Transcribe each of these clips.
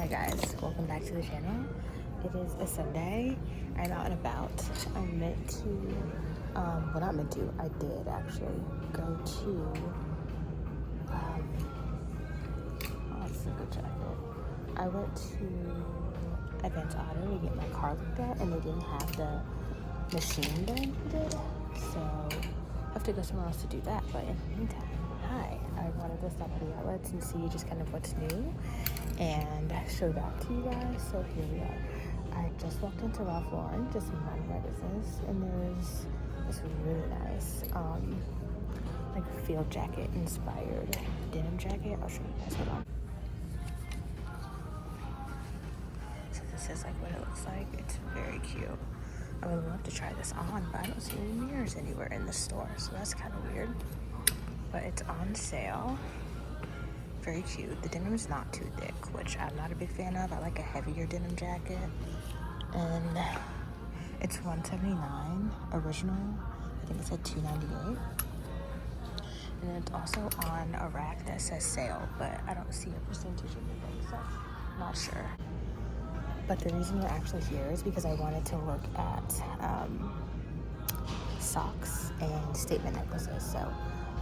Hi guys, welcome back to the channel. It is a Sunday. I'm out and about. I meant to, I did actually go to, oh, it's a good jacket. I went to Advance Auto to get my car looked at and they didn't have the machine that I needed. So I have to go somewhere else to do that. But in the meantime, hi. I wanted to stop at the outlets and see just kind of what's new and show that to you guys. So here we are. I just walked into Ralph Lauren, just minding my business, and there's this really nice like field jacket inspired denim jacket. I'll show you guys. Hold on. So this is like what it looks like. It's very cute. I would love to try this on, but I don't see any mirrors anywhere in the store, so that's kind of weird. But it's on sale. Very cute. The denim is not too thick, which I'm not a big fan of. I like a heavier denim jacket. And it's $179 original. I think it said $298. And then it's also on a rack that says sale, but I don't see a percentage of anything, so I'm not sure. But the reason we're actually here is because I wanted to look at socks and statement necklaces. So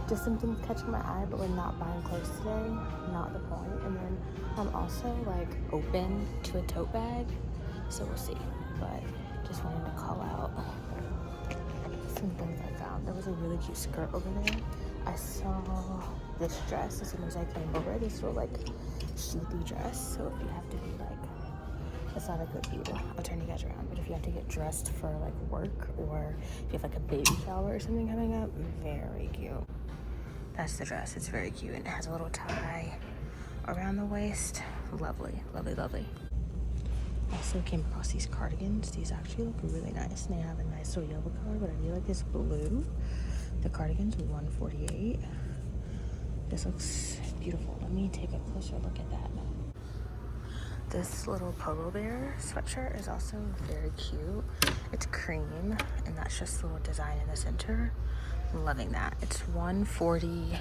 just some things catching my eye, but we're not buying clothes today. Not the point. And then I'm also like open to a tote bag, so we'll see. But just wanted to call out some things I found. There was a really cute skirt over there. I saw this dress as soon as I came over. This little like sheathy dress. So if you have to be like, it's not a good view. I'll turn you guys around. But if you have to get dressed for like work, or if you have like a baby shower or something coming up, very cute. That's the dress. It's very cute, and it has a little tie around the waist. Lovely, lovely, lovely. Also came across these cardigans. These actually look really nice, and they have a nice little yellow color, but I really like this blue. The cardigan's $148. This looks beautiful. Let me take a closer look at that. This little Polo Bear sweatshirt is also very cute. It's cream, and that's just a little design in the center. I'm loving that. It's $140.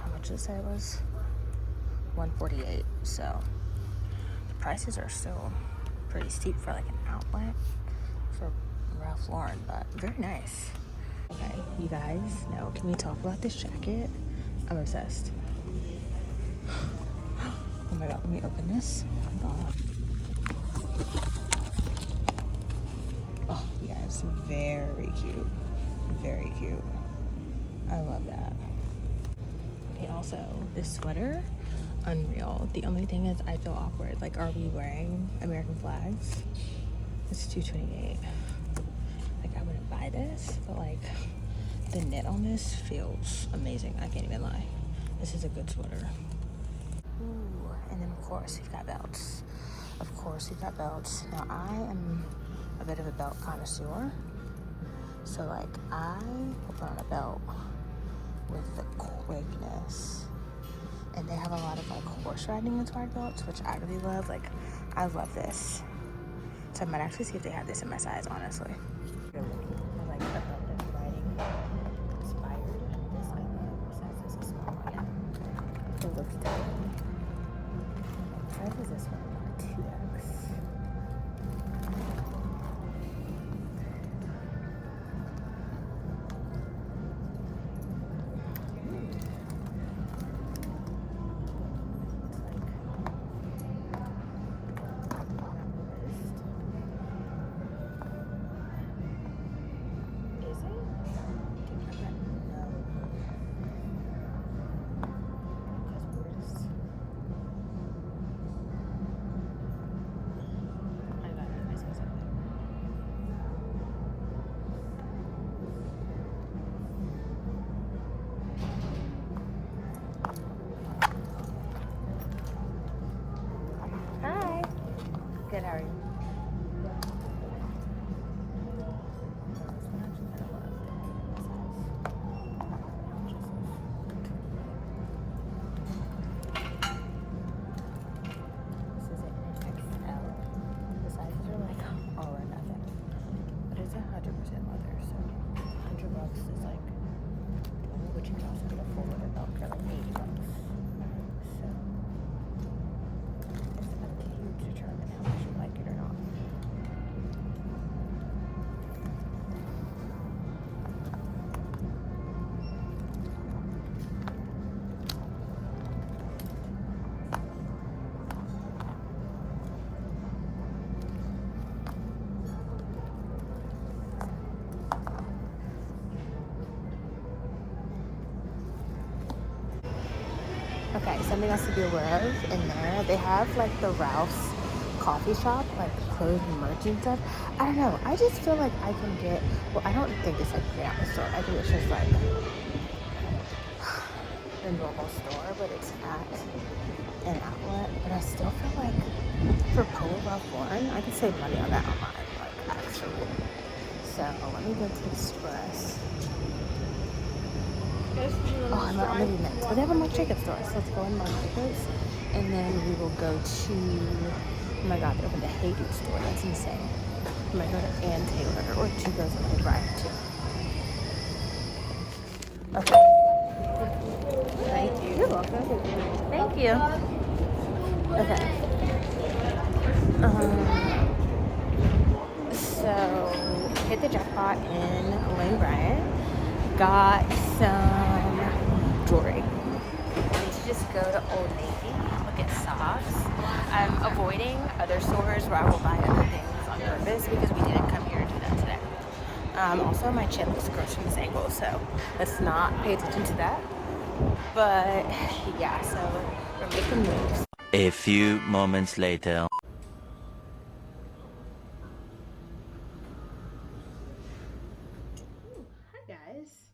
How much did it say it was? $148. So the prices are still pretty steep for like an outlet for Ralph Lauren, but very nice. Okay, you guys, now can we talk about this jacket? I'm obsessed. Oh my god, let me open this. Hold on. Oh, you guys, very cute. Very cute. I love that. Okay, also, this sweater, unreal. The only thing is I feel awkward. Like, are we wearing American flags? It's $228. Like, I wouldn't buy this, but like, the knit on this feels amazing. I can't even lie. This is a good sweater. Ooh, and then of course you've got belts. Of course you've got belts. Now I am a bit of a belt connoisseur. So like I will put on a belt with the quickness. And they have a lot of like horse riding inspired belts, which I really love. Like I love this. So I might actually see if they have this in my size, honestly. You're looking for like a belt that's riding inspired. This I love. Besides this is small. Yeah. It looks different. What size is this one? 2X. Good, how are you? This is an XL. The sizes are like all or nothing. But it's 100% leather, so $100 is like, which you can also get a full leather belt for like $80. So Okay, something else to be aware of in there. They have like the Ralph's coffee shop, like clothes and merch and stuff. I don't know. I just feel like I can get. Well, I don't think it's like a family store. I think it's just like the normal store, but it's at an outlet. But I still feel like for Polo Ralph Lauren, I could save money on that online, like actually. So let me go to Express. Oh, I'm gonna be next. But they have a Marc Jacobs store, so let's go in Marc Jacobs, and then we will go to. Oh my God, they opened a Hey Dude store. That's insane. I might go to Ann Taylor or Two Girls and a Bride too. Okay. Thank you. You're welcome. Thank you. Okay. So hit the jackpot in Lane Bryant. Got some jewelry. I need to just go to Old Navy, look at socks. I'm avoiding other stores where I will buy other things on purpose because we didn't come here to do that today. Also, my chin looks gross from this angle, so let's not pay attention to that. But yeah, so we're making moves. A few moments later. Hi guys.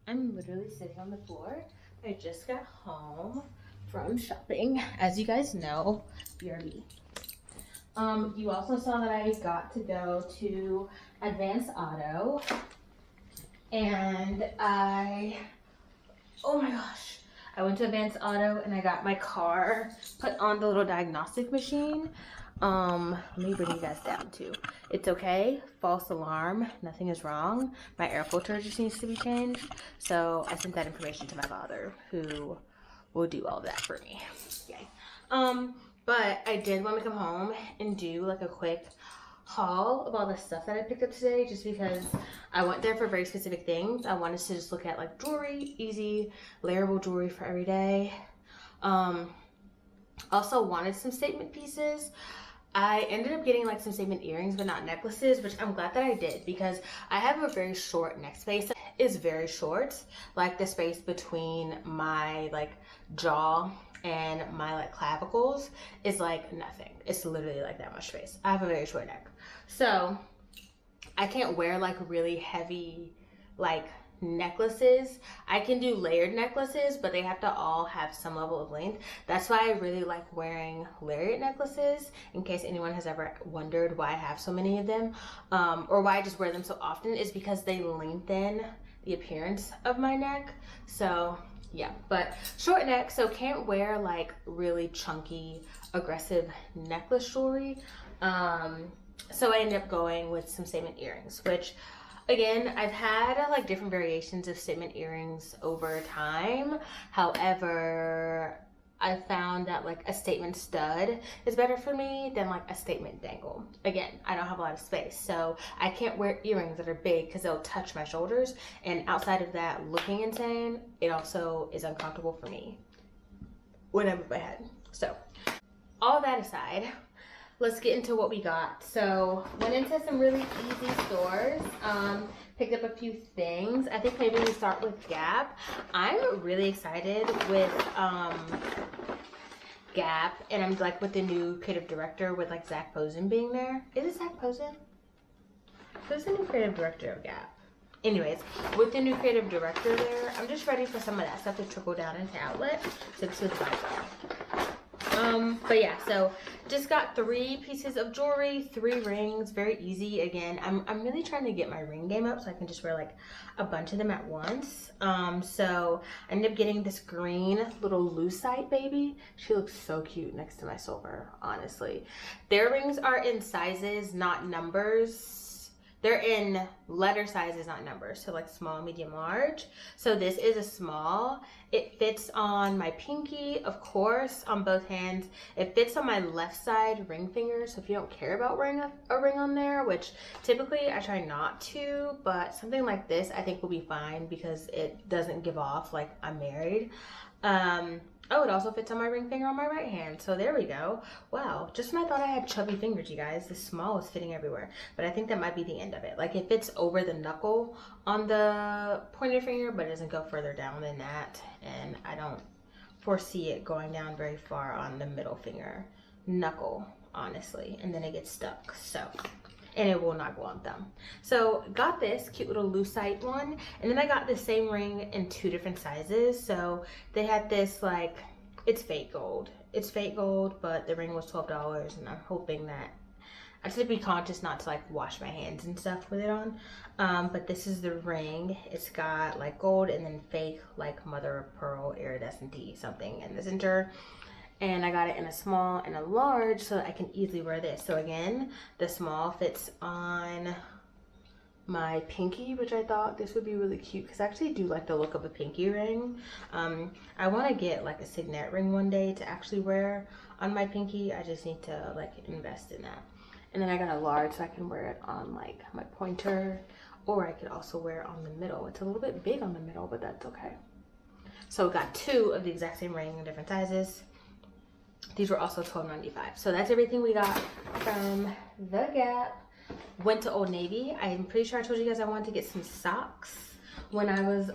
I'm literally sitting on the floor. I just got home from shopping. As you guys know, BRB. You also saw that I got to go to Advanced Auto, and oh my gosh, I went to Advanced Auto and I got my car put on the little diagnostic machine. Let me bring you guys down too. It's okay, false alarm, nothing is wrong. My air filter just needs to be changed. So I sent that information to my father, who will do all of that for me. Yay. But I did want to come home and do like a quick haul of all the stuff that I picked up today, just because I went there for very specific things. I wanted to just look at like jewelry, easy, layerable jewelry for every day. Also wanted some statement pieces. I ended up getting like some statement earrings, but not necklaces, which I'm glad that I did because I have a very short neck space. It's very short, like the space between my like jaw and my like clavicles is like nothing. It's literally like that much space. I have a very short neck, so I can't wear like really heavy like necklaces. I can do layered necklaces, but they have to all have some level of length. That's why I really like wearing lariat necklaces, in case anyone has ever wondered why I have so many of them, or why I just wear them so often, is because they lengthen the appearance of my neck. So yeah, but short neck, so can't wear like really chunky, aggressive necklace jewelry. So I ended up going with some statement earrings, which again, I've had like different variations of statement earrings over time. However, I found that like a statement stud is better for me than like a statement dangle. Again, I don't have a lot of space, so I can't wear earrings that are big because they'll touch my shoulders. And outside of that looking insane, it also is uncomfortable for me when I move my head. So all that aside, let's get into what we got. So went into some really easy stores, picked up a few things. I think maybe we start with Gap. I'm really excited with Gap, and I'm like with the new creative director with like Zach Posen being there. Is it Zach Posen? Who's the new creative director of Gap? Anyways, with the new creative director there, I'm just ready for some of that stuff to trickle down into Outlet. So this was my but yeah, so just got 3 pieces of jewelry, 3 rings, very easy. Again, I'm really trying to get my ring game up so I can just wear like a bunch of them at once. So I ended up getting this green little lucite baby. She looks so cute next to my silver, honestly. Their rings are in sizes, not numbers. They're in letter sizes, not numbers. So like small, medium, large. So this is a small. It fits on my pinky, of course, on both hands. It fits on my left side ring finger. So if you don't care about wearing a ring on there, which typically I try not to, but something like this I think will be fine because it doesn't give off like I'm married. Oh, it also fits on my ring finger on my right hand. So there we go. Wow, just when I thought I had chubby fingers, you guys, this small is fitting everywhere. But I think that might be the end of it. Like it fits over the knuckle on the pointer finger, but it doesn't go further down than that. And I don't foresee it going down very far on the middle finger knuckle, honestly, and then it gets stuck. So, and it will not go on thumb. So got this cute little lucite one, and then I got the same ring in 2 different sizes. So they had this, like, it's fake gold. It's fake gold, but the ring was $12, and I'm hoping that I just have to be conscious not to like wash my hands and stuff with it on. But this is the ring. It's got like gold and then fake like mother of pearl iridescent something in the center. And I got it in a small and a large so that I can easily wear this. So again, the small fits on my pinky, which I thought this would be really cute because I actually do like the look of a pinky ring. I want to get like a signet ring one day to actually wear on my pinky. I just need to like invest in that. And then I got a large so I can wear it on like my pointer, or I could also wear it on the middle. It's a little bit big on the middle, but that's okay. So we got 2 of the exact same ring in different sizes. These were also $12.95. So that's everything we got from The Gap. Went to Old Navy. I'm pretty sure I told you guys I wanted to get some socks when I was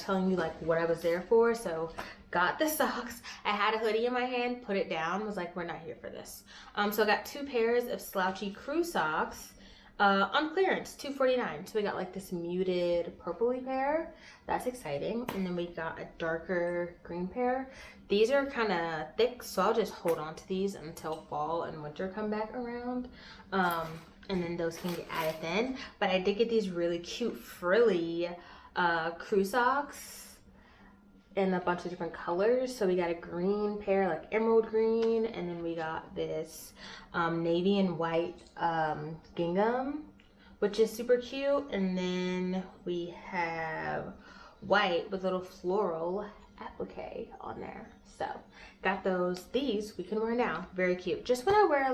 telling you like what I was there for. So got the socks. I had a hoodie in my hand, put it down, was like, we're not here for this. So I got 2 pairs of slouchy crew socks on clearance, $2.49. So we got like this muted purpley pair. That's exciting. And then we got a darker green pair. These are kind of thick, so I'll just hold on to these until fall and winter come back around. And then those can get added then. But I did get these really cute frilly crew socks in a bunch of different colors. So we got a green pair, like emerald green, and then we got this navy and white gingham, which is super cute. And then we have white with little floral applique on there. So got those. These we can wear now. Very cute. Just when I wear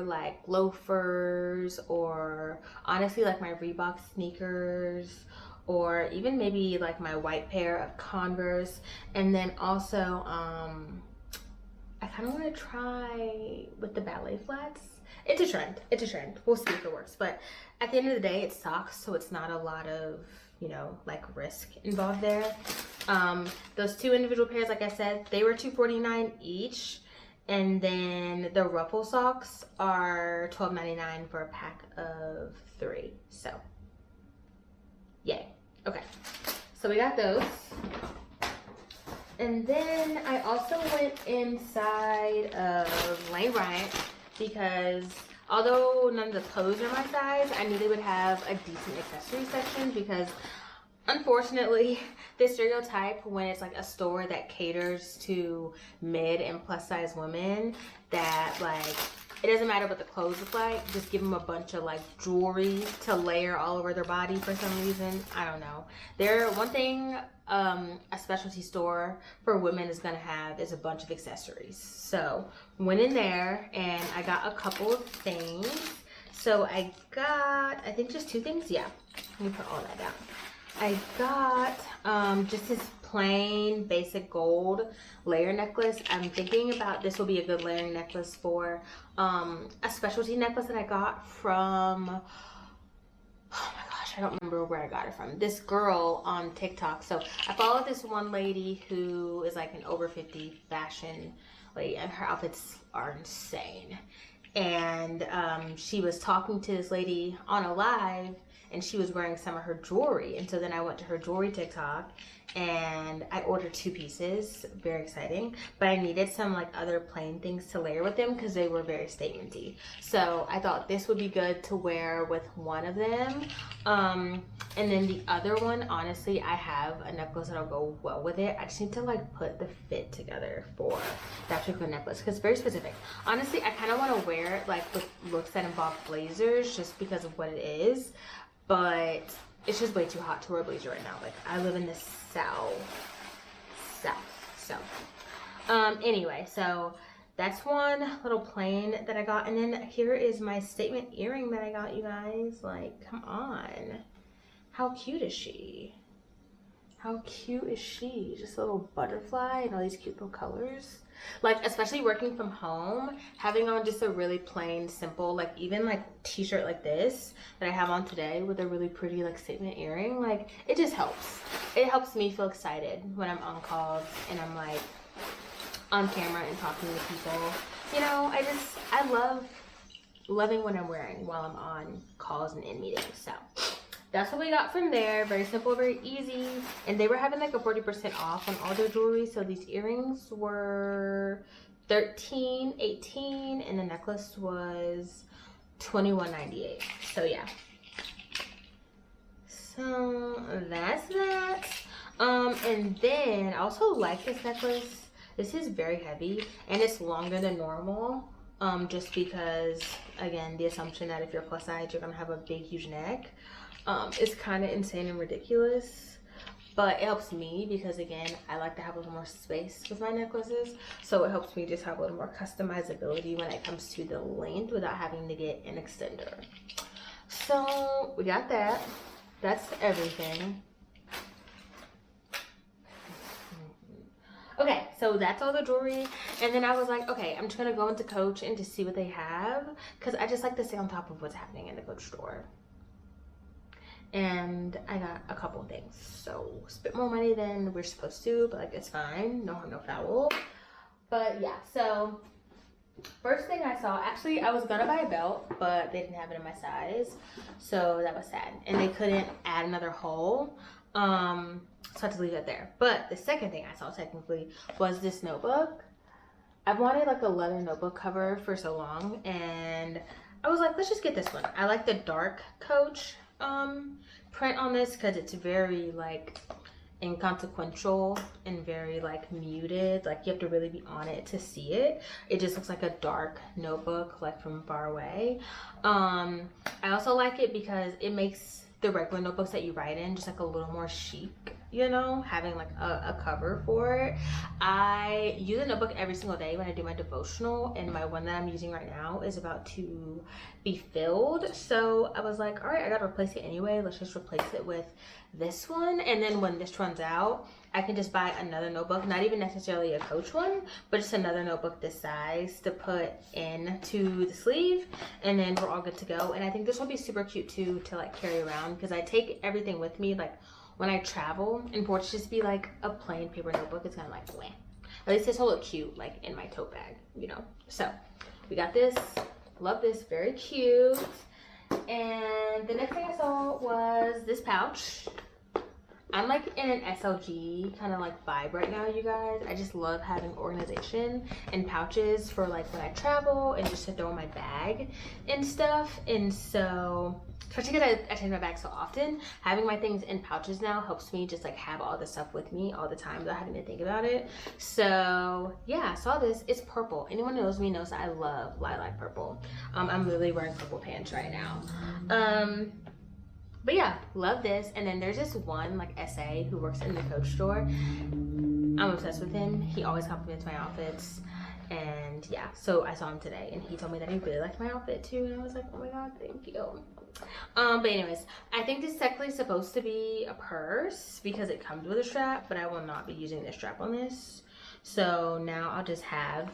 like loafers, or honestly like my Reebok sneakers, or even maybe like my white pair of Converse. And then also I kind of want to try with the ballet flats. It's a trend. It's a trend. We'll see if it works. But at the end of the day, it's socks, so it's not a lot of, you know, like risk involved there. Those 2 individual pairs, like I said, they were $2.49 each. And then the ruffle socks are $12.99 for a pack of 3. So yay. Okay, so we got those. And then I also went inside of Lane Bryant because although none of the clothes are my size, I knew they would have a decent accessory section, because unfortunately this stereotype when it's like a store that caters to mid and plus size women, that like it doesn't matter what the clothes look like, just give them a bunch of like jewelry to layer all over their body for some reason. I don't know. One thing a specialty store for women is gonna have is a bunch of accessories. So went in there and I got a couple of things. So I got, I think just 2 things. Yeah, let me put all that down. I got just this plain basic gold layer necklace. I'm thinking about this will be a good layering necklace for a specialty necklace that I got from, oh my gosh, I don't remember where I got it from. This girl on TikTok. So I follow this one lady who is like an over 50 fashion lady, and her outfits are insane. And she was talking to this lady on a live, and she was wearing some of her jewelry. And so then I went to her jewelry TikTok and I ordered 2 pieces. Very exciting. But I needed some like other plain things to layer with them because they were very statement-y. So I thought this would be good to wear with one of them. And then the other one, honestly, I have a necklace that'll go well with it. I just need to like put the fit together for that particular necklace because it's very specific. Honestly, I kind of want to wear it like with looks that involve blazers just because of what it is. But it's just way too hot to wear a blazer right now. Like, I live in the south. So, anyway, so that's one little plain that I got. And then here is my statement earring that I got, you guys. Like, come on. How cute is she? How cute is she? Just a little butterfly and all these cute little colors. Like, especially working from home, having on just a really plain, simple, like even like t-shirt like this that I have on today with a really pretty like statement earring, like it just helps. it helps me feel excited when I'm on calls and I'm like on camera and talking to people. You know, I loving what I'm wearing while I'm on calls and in meetings. So that's what we got from there. Very simple, very easy. And they were having like a 40% off on all their jewelry. So these earrings were $13, $18, and the necklace was $21.98. So yeah. So that's that. And then I also like this necklace. This is very heavy and it's longer than normal. Just because, again, the assumption that if you're plus size, you're gonna have a big, huge neck. It's kind of insane and ridiculous, but it helps me because, again, I like to have a little more space with my necklaces. So it helps me just have a little more customizability when it comes to the length without having to get an extender. So we got that. That's everything. Okay, so that's all the jewelry. And then I was like, okay, I'm just gonna go into Coach and just see what they have, because I just like to stay on top of what's happening in the Coach store. And I got a couple of things. So spent more money than we're supposed to, but like it's fine, no harm, no foul. But yeah, so first thing I saw, actually I was gonna buy a belt, but they didn't have it in my size, so that was sad. And they couldn't add another hole. So I had to leave it there. But the second thing I saw technically was this notebook. I've wanted like a leather notebook cover for so long, and I was like, let's just get this one. I like the dark Coach print on this because it's very like inconsequential and very like muted. Like you have to really be on it to see it. It just looks like a dark notebook like from far away. I also like it because it makes the regular notebooks that you write in just like a little more chic, you know, having like a cover for it. I use a notebook every single day when I do my devotional, and my one that I'm using right now is about to be filled. So I was like, all right, I gotta replace it anyway. Let's just replace it with this one. And then when this runs out, I can just buy another notebook, not even necessarily a Coach one, but just another notebook this size to put into the sleeve, and then we're all good to go. And I think this will be super cute too to like carry around, because I take everything with me like when I travel, and for it to just be like a plain paper notebook, it's kind of like bleh. At least this will look cute like in my tote bag, you know. So we got this. Love this, very cute. And the next thing I saw was this pouch. I'm like in an SLG kind of like vibe right now, you guys. I just love having organization and pouches for like when I travel and just to throw in my bag and stuff. And so, especially because I change my bag so often, having my things in pouches now helps me just like have all the stuff with me all the time without having to think about it. So yeah, I saw this. It's purple. Anyone who knows me knows that I love lilac purple. I'm literally wearing purple pants right now. But yeah, love this. And then there's this one like SA who works in the Coach store. I'm obsessed with him. He always compliments my outfits. And yeah, so I saw him today and he told me that he really liked my outfit too. And I was like, oh my God, thank you. But anyways, I think this is technically supposed to be a purse because it comes with a strap, but I will not be using the strap on this. So now I'll just have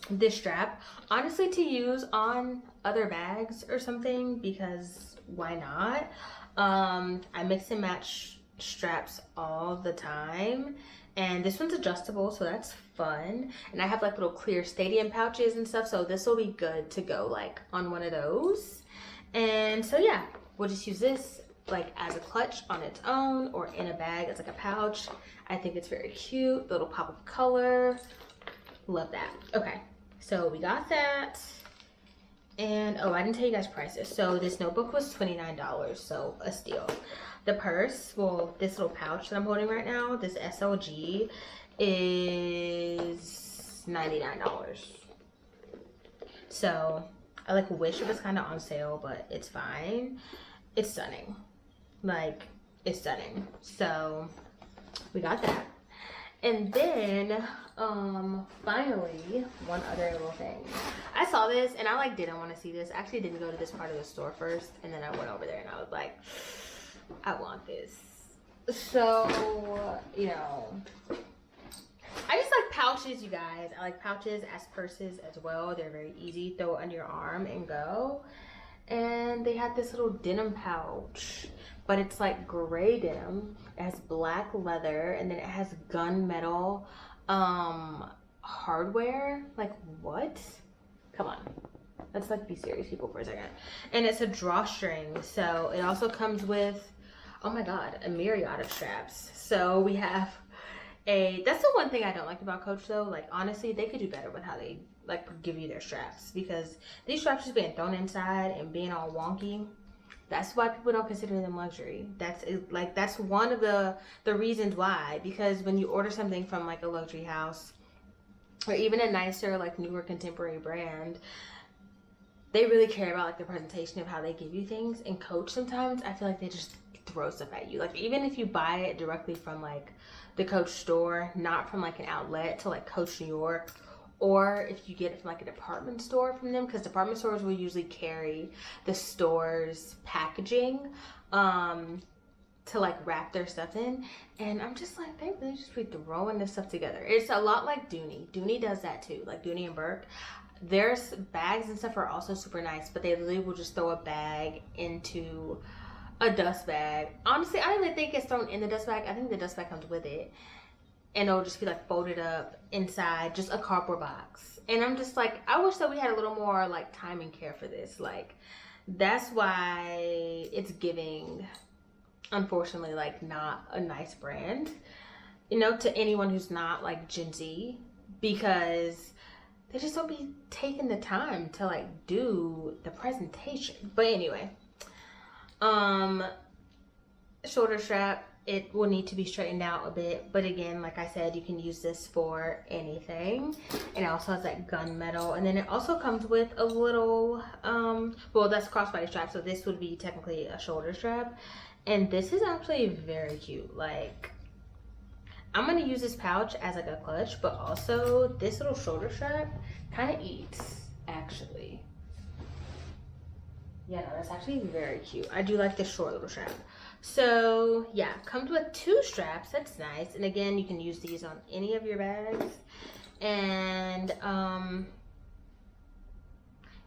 this strap, honestly, to use on other bags or something, because why not? I mix and match straps all the time, and this one's adjustable, so that's fun. And I have like little clear stadium pouches and stuff, so this will be good to go like on one of those. And so yeah, we'll just use this like as a clutch on its own or in a bag as like a pouch. I think it's very cute, little pop of color. Love that. Okay, so we got that. And oh, I didn't tell you guys prices. So this notebook was $29, so a steal. The purse, well, this little pouch that I'm holding right now, this SLG, is $99. So I like wish it was kind of on sale, but it's fine. It's stunning. Like, it's stunning. So we got that. And then finally, one other little thing. I saw this and I like didn't want to see this. I actually didn't go to this part of the store first, and then I went over there and I was like, I want this. So, you know, I just like pouches, you guys. I like pouches as purses as well. They're very easy. Throw it under your arm and go. And they had this little denim pouch but it's like gray denim. It has black leather, and then it has gunmetal hardware. Like, what? Come on. Let's like be serious, people, for a second. And it's a drawstring, so it also comes with, oh my god, a myriad of straps. So we have that's the one thing I don't like about Coach though. Like, honestly, they could do better with how they like give you their straps, because these straps just being thrown inside and being all wonky. That's why people don't consider them luxury. That's one of the reasons why, because when you order something from like a luxury house or even a nicer, like newer contemporary brand, they really care about like the presentation of how they give you things. And Coach, sometimes I feel like they just throw stuff at you. Like, even if you buy it directly from like the Coach store, not from like an outlet to like Coach New York, or if you get it from like a department store from them, because department stores will usually carry the store's packaging to like wrap their stuff in. And I'm just like, they really just be throwing this stuff together. It's a lot like Dooney. Dooney does that too, like Dooney and Burke. Their bags and stuff are also super nice, but they literally will just throw a bag into a dust bag. Honestly, I don't even think it's thrown in the dust bag. I think the dust bag comes with it, and it'll just be like folded up inside just a cardboard box. And I'm just like, I wish that we had a little more like time and care for this. Like, that's why it's giving, unfortunately, like not a nice brand, you know, to anyone who's not like Gen Z, because they just don't be taking the time to like do the presentation. But anyway, shoulder strap, it will need to be straightened out a bit, but again, like I said, you can use this for anything. And it also has that gunmetal, and then it also comes with a little well, that's crossbody strap, so this would be technically a shoulder strap. And this is actually very cute. Like, I'm gonna use this pouch as like a clutch, but also this little shoulder strap kind of eats, actually. Yeah, no, that's actually very cute. I do like this short little strap. So yeah, comes with 2 straps. That's nice. And again, you can use these on any of your bags. And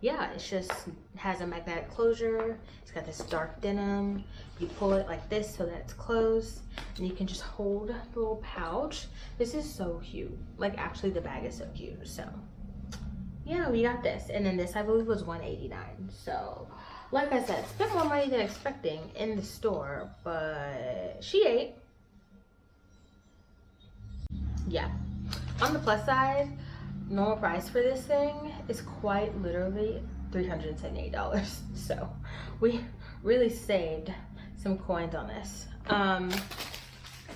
yeah, it's just has a magnetic closure. It's got this dark denim. You pull it like this so that it's closed, and you can just hold the little pouch. This is so cute. Like, actually, the bag is so cute. So yeah, we got this. And then this, I believe, was $189. So like I said, spent more money than expecting in the store, but she ate. Yeah. On the plus side, normal price for this thing is quite literally $378. So we really saved some coins on this.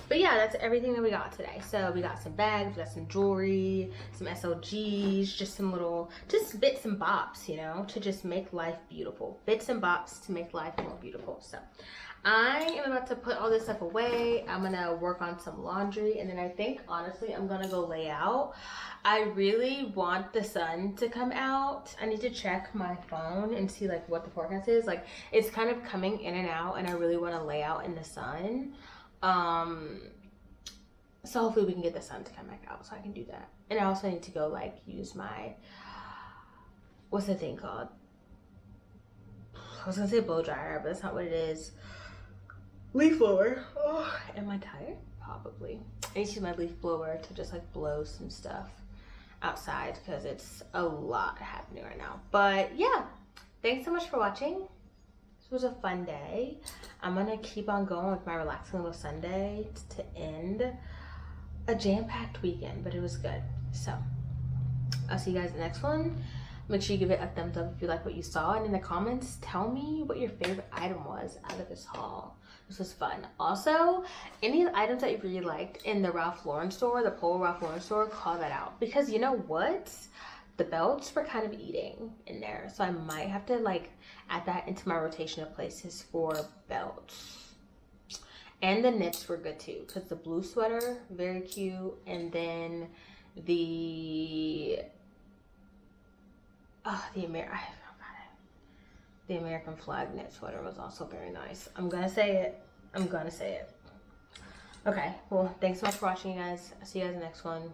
But yeah, that's everything that we got today. So we got some bags, we got some jewelry, some SLGs, just some little, just bits and bops, you know, to just make life beautiful. Bits and bops to make life more beautiful. So I am about to put all this stuff away. I'm gonna work on some laundry, and then I think, honestly, I'm gonna go lay out. I really want the sun to come out. I need to check my phone and see like what the forecast is. Like, it's kind of coming in and out, and I really want to lay out in the sun. So hopefully we can get the sun to come back out so I can do that. And I also need to go like use my, what's the thing called? I was gonna say blow dryer, but that's not what it is. Leaf blower. Oh, am I tired? Probably. I need to use my leaf blower to just like blow some stuff outside, because it's a lot happening right now. But yeah, thanks so much for watching. This was a fun day. I'm gonna keep on going with my relaxing little Sunday to end a jam-packed weekend, but it was good. So I'll see you guys in the next one. Make sure you give it a thumbs up if you like what you saw, and in the comments, tell me what your favorite item was out of this haul. This was fun. Also, any of the items that you really liked in the Ralph Lauren store, the Polo Ralph Lauren store, call that out, because you know what? The belts were kind of eating in there, so I might have to like add that into my rotation of places for belts. And the knits were good too, because the blue sweater, very cute, and then the American flag knit sweater was also very nice. I'm gonna say it. Okay, well, thanks so much for watching, you guys. I'll see you guys in the next one.